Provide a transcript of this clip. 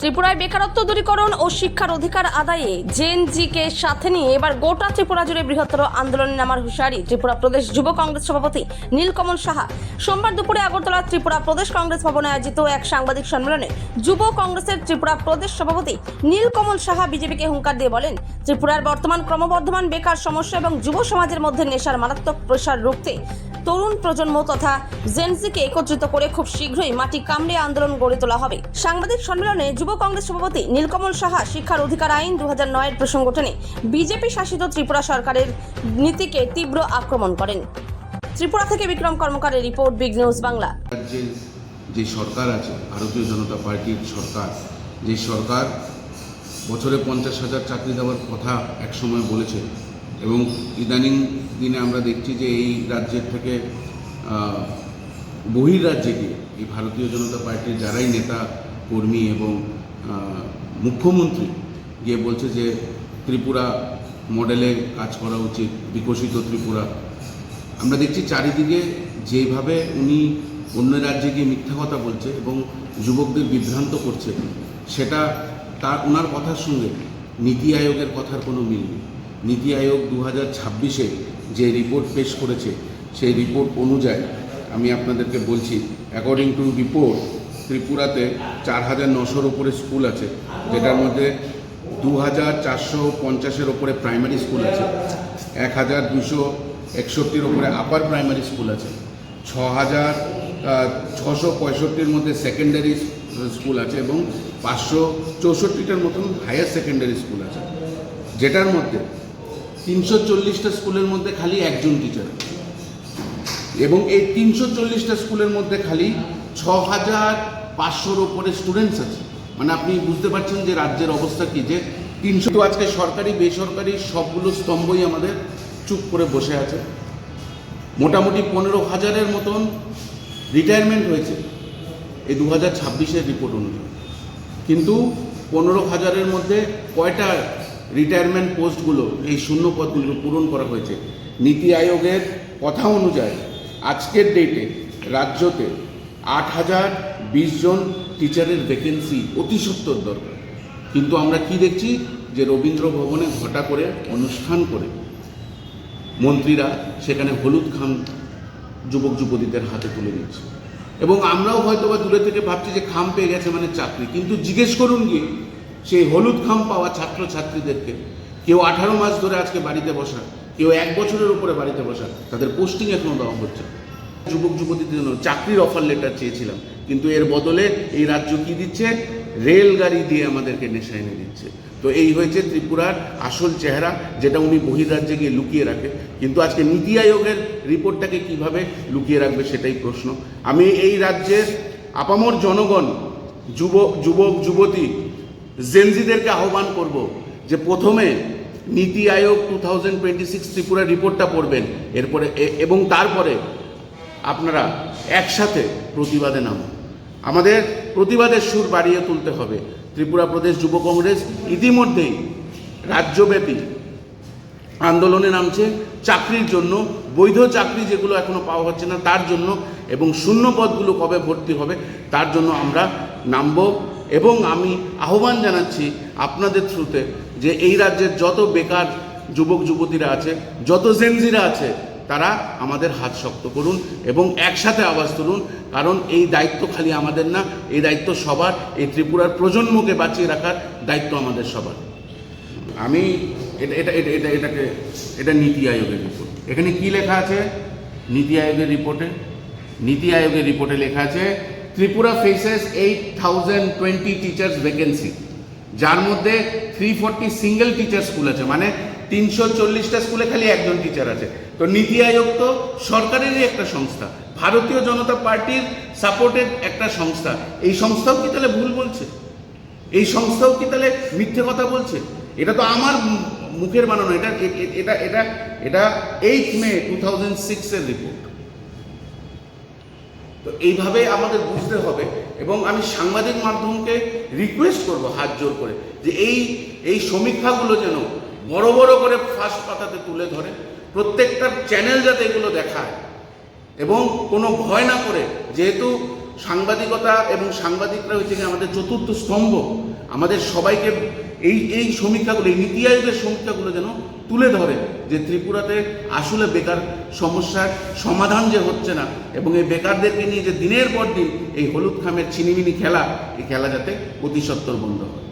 ত্রিপুরায় বেকারত্ব দূরীকরণ ও শিক্ষার অধিকার আদায়ে জেএনজিকে সাথে নিয়ে এবার গোটা ত্রিপুরা জুড়ে বৃহত্তর আন্দোলনে নামার হুঁশিয়ারি ত্রিপুরা প্রদেশ যুব কংগ্রেস সভাপতি নীলকমল সাহা। সোমবার দুপুরে আগরতলা ত্রিপুরা প্রদেশ কংগ্রেস ভবনে আয়োজিত এক সাংবাদিক সম্মেলনে যুব কংগ্রেসের ত্রিপুরা প্রদেশ সভাপতি নীলকমল সাহা বিজেপিকে হুঙ্কার দিয়ে বলেন, ত্রিপুরার বর্তমান ক্রমবর্ধমান বেকার সমস্যা এবং যুব সমাজের মধ্যে নেশার মারাত্মক প্রসার রুখতে তরুণ প্রজন্ম তথা জেনজিকে একত্রিত করে খুব শীঘ্রই মাটি কামড়ে আন্দোলন গড়ে তোলা হবে। সাংবাদিক সম্মেলনে যুব কংগ্রেস সভাপতি নীলকমল সাহা শিক্ষার অধিকার আইন 2009 প্রসঙ্গ টেনে বিজেপি শাসিত ত্রিপুরা সরকারের নীতিকে তীব্র আক্রমণ করেন। ত্রিপুরা থেকে বিক্রম কর্মকারের রিপোর্ট, বিগ নিউজ বাংলা। যে সরকার আছে, ভারতীয় জনতা পার্টির সরকার, যে সরকার বছরে 50,000 চাকরি দেওয়ার কথা একসময় বলেছে এবং ইদানিং দিনে আমরা দেখছি যে এই রাজ্যের থেকে বহির্রাজ্যে গিয়ে এই ভারতীয় জনতা পার্টির যারাই নেতা কর্মী এবং মুখ্যমন্ত্রী গিয়ে বলছে যে ত্রিপুরা মডেলে কাজ করা উচিত, বিকশিত ত্রিপুরা। আমরা দেখছি চারিদিকে যেভাবে উনি অন্য রাজ্যে গিয়ে মিথ্যা কথা বলছে এবং যুবকদের বিভ্রান্ত করছে, সেটা তার ওনার কথার সঙ্গে নীতি আয়োগের কথার কোনো মিল নেই। নীতি আয়োগ 2026-এ যে রিপোর্ট পেশ করেছে, সেই রিপোর্ট অনুযায়ী আমি আপনাদেরকে বলছি, অ্যাকর্ডিং টু রিপোর্ট ত্রিপুরাতে 4,900-এর ওপরে স্কুল আছে, যেটার মধ্যে 2,450-এর ওপরে প্রাইমারি স্কুল আছে, 1,261-এর ওপরে আপার প্রাইমারি স্কুল আছে, 6,665-এর মধ্যে সেকেন্ডারি স্কুল আছে এবং 564-টার মতন হায়ার সেকেন্ডারি স্কুল আছে, যেটার মধ্যে 340টা স্কুলের মধ্যে খালি একজন টিচার এবং এই 340টা স্কুলের মধ্যে খালি 6,500-এর ওপরে স্টুডেন্টস আছে। মানে আপনি বুঝতে পারছেন যে রাজ্যের অবস্থা কি, যে 300। আজকে সরকারি বেসরকারি সবগুলো স্তম্ভই আমাদের চুপ করে বসে আছে। মোটামুটি 15,000-এর মতন রিটায়ারমেন্ট হয়েছে এই 2026-এর রিপোর্ট অনুযায়ী, কিন্তু 15,000-এর মধ্যে কয়টা রিটায়ারমেন্ট পোস্টগুলো, এই শূন্য পদগুলো পূরণ করা হয়েছে? নীতি আয়োগের কথা অনুযায়ী আজকের ডেটে রাজ্যতে 8,020 জন টিচারের ভ্যাকেন্সি অতি সত্বর দরকার। কিন্তু আমরা কি দেখছি যে রবীন্দ্র ভবনে ঘটা করে অনুষ্ঠান করে মন্ত্রীরা সেখানে হলুদ খাম যুবক যুবতীদের হাতে তুলে দিচ্ছে এবং আমরাও হয়তো বা দূরে থেকে ভাবছি যে খাম পেয়ে গেছে মানে চাকরি, কিন্তু জিজ্ঞেস করুন গিয়ে সেই হলুদ খাম পাওয়া ছাত্রছাত্রীদেরকে, কেউ 18 মাস ধরে আজকে বাড়িতে বসা, কেউ 1 বছরের উপরে বাড়িতে বসা, তাদের পোস্টিং এখনও দেওয়া হচ্ছে। যুবক যুবতীদের জন্য চাকরির অফার লেটার চেয়েছিলাম, কিন্তু এর বদলে এই রাজ্য কী দিচ্ছে? রেলগাড়ি দিয়ে আমাদেরকে নেশা এনে দিচ্ছে। তো এই হয়েছে ত্রিপুরার আসল চেহারা, যেটা উনি বহির্রাজ্যে গিয়ে লুকিয়ে রাখে। কিন্তু আজকে নীতি আয়োগের রিপোর্টটাকে কিভাবে লুকিয়ে রাখবে সেটাই প্রশ্ন। আমি এই রাজ্যের আপামর জনগণ, যুবক যুবতী জেনজিদেরকে আহ্বান করব যে প্রথমে নীতি আয়োগ 2026 ত্রিপুরা রিপোর্টটা পড়বেন, এরপরে এবং তারপরে আপনারা একসাথে প্রতিবাদে নামুন। আমাদের প্রতিবাদের সুর বাড়িয়ে তুলতে হবে। ত্রিপুরা প্রদেশ যুব কংগ্রেস ইতিমধ্যেই রাজ্যব্যাপী আন্দোলনে নামছে চাকরির জন্য, বৈধ চাকরি যেগুলো এখনো পাওয়া হচ্ছে না তার জন্য, এবং শূন্য পদগুলো কবে ভর্তি হবে তার জন্য আমরা নামব। এবং আমি আহ্বান জানাচ্ছি আপনাদের থ্রুতে যে এই রাজ্যের যত বেকার যুবক যুবতীরা আছে, যত জেনজিরা আছে, তারা আমাদের হাত শক্ত করুন এবং একসাথে আওয়াজ তুলুন। কারণ এই দায়িত্ব খালি আমাদের না, এই দায়িত্ব সবার। এই ত্রিপুরার প্রজন্মকে বাঁচিয়ে রাখার দায়িত্ব আমাদের সবার। আমি এটা নীতি আয়োগের রিপোর্ট। এখানে কি লেখা আছে? নীতি আয়োগের রিপোর্টে লেখা আছে ত্রিপুরা ফেসেস 8,020 টিচার্স ভ্যাকেন্সি, যার মধ্যে 340 সিঙ্গেল টিচার স্কুল আছে, মানে 340টা স্কুলে খালি একজন টিচার আছে। তো নীতি আয়োগ তো সরকারেরই একটা সংস্থা, ভারতীয় জনতা পার্টির সাপোর্টেড একটা সংস্থা। এই সংস্থাও কি তাহলে ভুল বলছে? এই সংস্থাও কি তাহলে মিথ্যে কথা বলছে? এটা তো আমার মুখের বানানো, এটা 8 মে 2006-এর রিপোর্ট। তো এইভাবে আমাদের বুঝতে হবে এবং আমি সাংবাদিক মাধ্যমকে রিকোয়েস্ট করব হাত জোর করে যে এই সমীক্ষাগুলো যেন বড় বড় করে ফার্স্ট পাতাতে তুলে ধরে, প্রত্যেকটা চ্যানেল যাতে এগুলো দেখায় এবং কোনো ভয় না করে। যেহেতু সাংবাদিকতা এবং সাংবাদিকরা হচ্ছে আমাদের চতুর্থ স্তম্ভ, আমাদের সবাইকে এই সমীক্ষাগুলো, এই নীতি আয়োগের সমীক্ষাগুলো যেন তুলে ধরে যে ত্রিপুরাতে আসলে বেকার সমস্যার সমাধান যে হচ্ছে না, এবং এই বেকারদেরকে নিয়ে যে দিনের পর দিন এই হলুদ খামের ছিনিমিনি খেলা, এই খেলা যাতে অতি সত্বর বন্ধ হয়।